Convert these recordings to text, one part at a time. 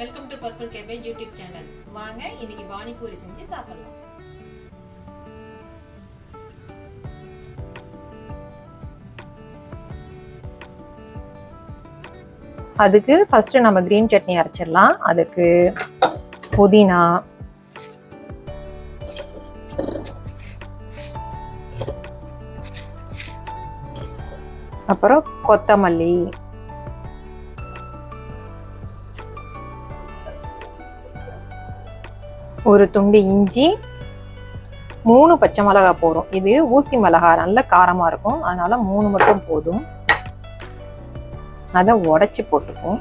Welcome to purple cabbage YouTube channel. வாங்க இன்னைக்கு பானிபூரி செஞ்சு சாப்பிடலாம். அதுக்கு ஃபர்ஸ்ட் நம்ம கிரீன் சட்னி அரைச்சிடலாம். அதுக்கு புதினா, அப்புறம் கொத்தமல்லி, ஒரு துண்டு இஞ்சி, 3 பச்சை மிளகாய் போடும். இது ஊசி மிளகாய், நல்ல காரமா இருக்கும், அதனால 3 மட்டும் போதும். அதை உடைச்சு போட்டுப்போம்.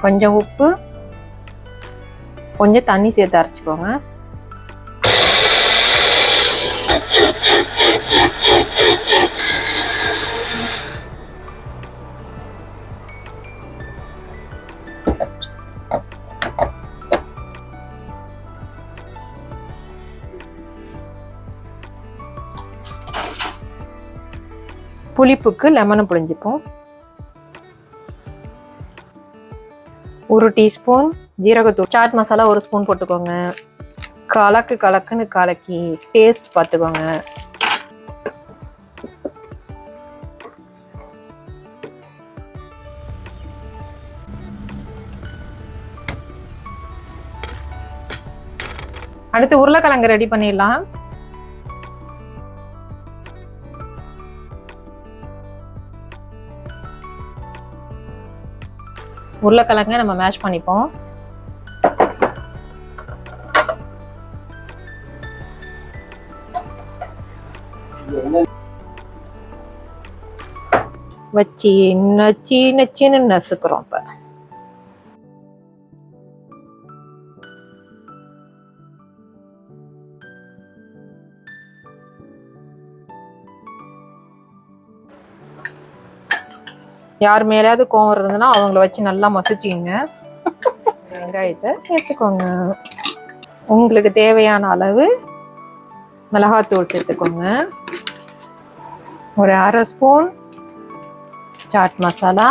கொஞ்சம் உப்பு, கொஞ்சம் தண்ணி சேர்த்து அரைச்சிக்கோங்க. புளிப்புக்கு லெமனை புழிஞ்சுப்போம். 1 டீஸ்பூன் ஜீரகத்தூள், சாட் மசாலா 1 ஸ்பூன் போட்டுக்கோங்க. கலக்குன்னு கலக்கி டேஸ்ட் பார்த்துக்கோங்க. அடுத்து உருளைக்கிழங்கு ரெடி பண்ணிடலாம். உருளைக்கிழங்க நம்ம மேஷ் பண்ணிப்போம். வச்சு நச்சின்னு நசுக்கிறோம். இப்ப யார் மேலேயாவது கோவம் இருந்ததுன்னா அவங்கள வச்சு நல்லா மசிச்சுக்கோங்க. வெங்காயத்தை சேர்த்துக்கோங்க. உங்களுக்கு தேவையான அளவு மிளகாத்தூள் சேர்த்துக்கோங்க. ஒரு 1/2 ஸ்பூன் சாட் மசாலா,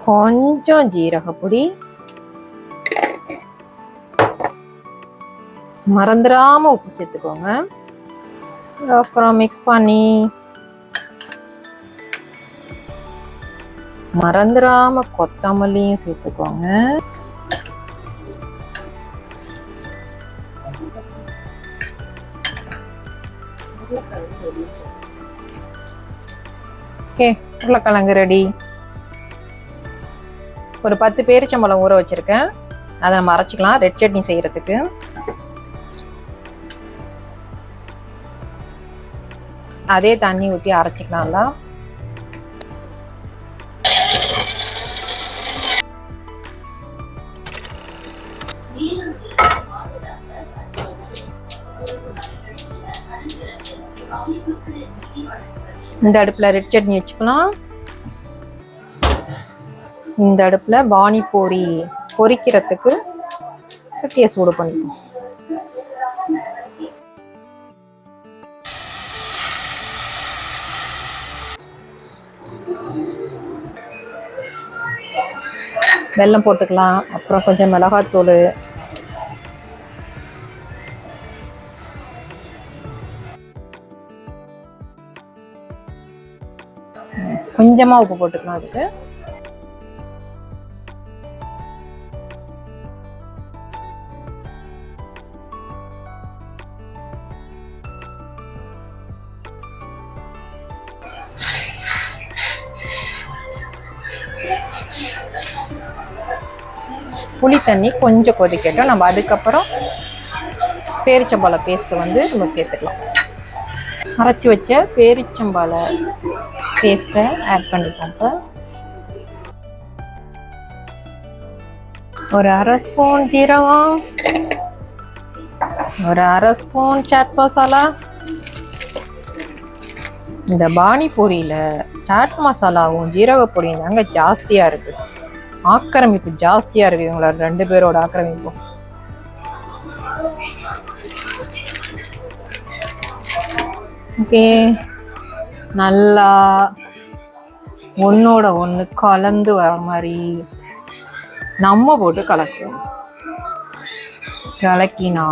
கொஞ்சம் ஜீரகப்பொடி, மறந்துடாம உப்பு சேர்த்துக்கோங்க. அப்புறம் மிக்ஸ் பண்ணி மறந்துடாம கொத்தமல்லியும் சேர்த்துக்கோங்க. ஓகே, உருளைக்கிழங்கு ரெடி. ஒரு 10 பேரிச்சம்பழம் ஊற வச்சிருக்கேன். அதை நம்ம அரைச்சிக்கலாம் ரெட் சட்னி செய்யறதுக்கு. அதே தண்ணி ஊற்றி அரைச்சிக்கலாம்ல. இந்த அடுப்புல ரெட் சட்னி வச்சுக்கலாம். இந்த அடுப்புல பானிபூரி பொரிக்கிறதுக்கு சட்டியை சூடு பண்ணிப்போம். வெல்லம் போட்டுக்கலாம். அப்புறம் கொஞ்சம் மிளகாத்தூள், கொஞ்சமா உப்பு போட்டுக்கலாம். அதுக்கு புளி தண்ணி கொஞ்சம் கொதிக்கட்டும். நம்ம அதுக்கப்புறம் பேரிச்சம்பழ பேஸ்ட் நம்ம சேர்த்துக்கலாம். அரைச்சி வச்ச பேரிச்சம்பழ பேஸ்ட்டை ஆட் பண்ணிப்போம். இப்போ ஒரு 1/2 ஸ்பூன் ஜீரகம், ஒரு 1/2 ஸ்பூன் சாட் மசாலா. இந்த பானிபூரியில சாட் மசாலாவும் ஜீரகப்பொடியும் தாங்க ஜாஸ்தியா இருக்கு. ஆக்கிரமிப்பு ஜாஸ்தியா இருக்கு. இவங்களோட 2 பேரோட ஆக்கிரமிப்பு. ஓகே, நல்லா ஒன்றோட ஒன்று கலந்து வர மாதிரி நம்ம போட்டு கலக்குவோம். கலக்கினா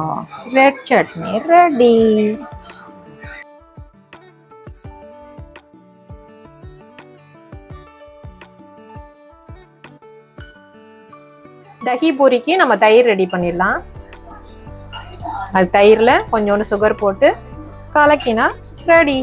ரெட் சட்னி ரெடி. தஹி பூரிக்கு நம்ம தயிர் ரெடி பண்ணிடலாம். அது தயிரில் கொஞ்சோண்டு சுகர் போட்டு கலக்கினா ரெடி.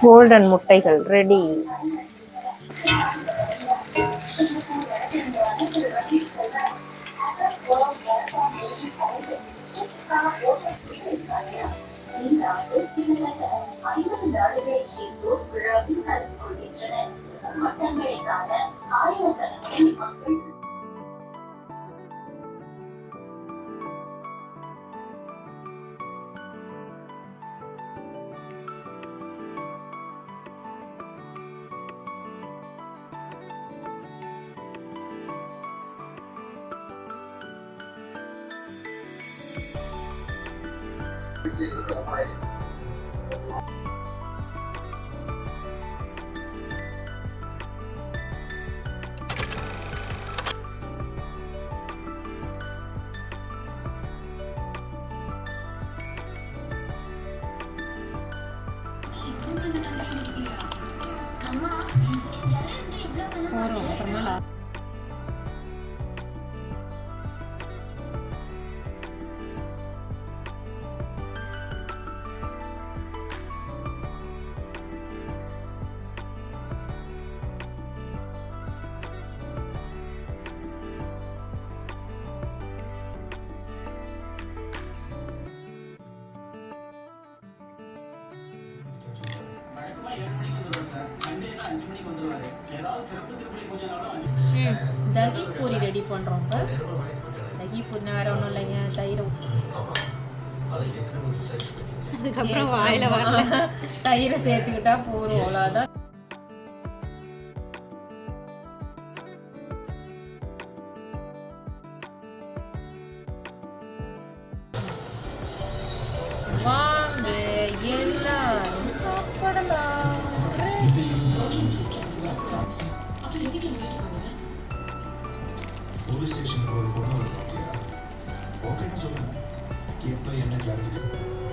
கோல்டன் முட்டைகள் ரெடி. தகி பூரி ரெடி பண்ணுறோம். இப்போ தகி பூரி வேறு ஒன்றும் இல்லைங்க, தயிரை அதுக்கப்புறம் வாயில் வரல, தயிரை சேர்த்துக்கிட்டா போதும், அவ்வளோதான். வாங்க எல்லாரும் சாப்பிடலாம். போலீஸ் ஸ்டேஷனுக்கு ஒரு பொண்ணு ஓகேன்னு சொல்லுங்க. எப்போ என்ன கிளாரிஃபிகேஷன்